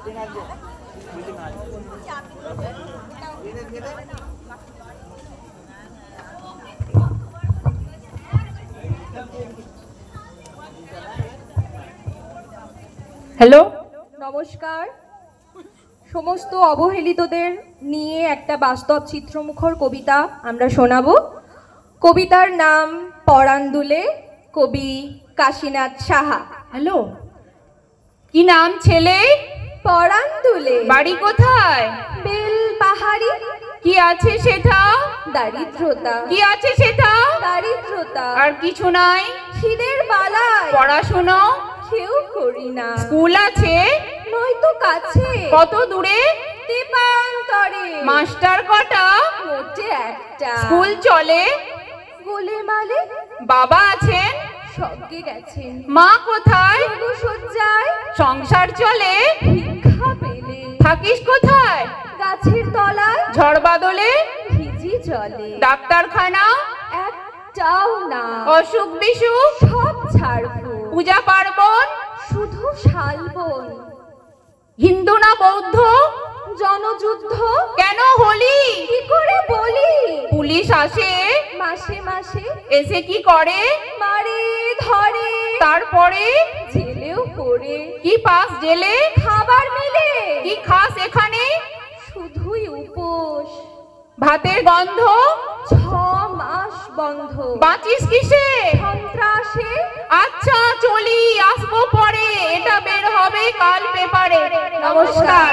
Hello, নমস্কার। সমস্ত অবহেলিতদের নিয়ে একটা বাস্তব চিত্রমুখর কবিতা আমরা শোনাবো। কবিতার নাম পরাণ দুলে, কবি কাশীনাথ সাহা। হ্যালো, কি নাম ছেলে? পরাণ দুলে। বাড়ি কোথায়? বেল পাহাড়ি। কি আছে সেটা? দারিদ্রতা। কি আছে সেটা? দারিদ্রতা। আর কিছু নাই? খিদের বালায় পড়াশুনো কেউ করি না। স্কুল আছে? নয়তো কাছে। কত দূরে? তেপান্তরে। মাস্টার কটা? মোটে একটা। স্কুল চলে? গোলেমালে। বাবা আছেন? স্বর্গে গেছেন। মা কোথায়? সজ্জায়। সংসার চলে? ভিক্ষা পেলে। থাকিস কোথায়? গাছের তলায়। ঝড় বাদলে? ভিজি জলে। ডাক্তারখানা? একটাও না। অসুখ বিসুখ? সব ছাড়বো। পূজা পার্বণ? শুধু শালবন। হিন্দু না বৌদ্ধ? জনযুদ্ধ? কেন হলি? কি করে বলি? পুলিশ আসে? মাসে মাসে। এসে কি করে? মারে ধরে। তারপরে? জেলেও পড়ে। কি পাস জেলে? খাবার মিলে। কি খাস এখানে? শুধুই উপোস। ভাতের গন্ধ? 6 মাস বন্ধ। বাঁচিস কিসে? সন্ত্রাসে। আচ্ছা চলি, আসবো পরে, এটা বের হবে কাল পেপারে। নমস্কার।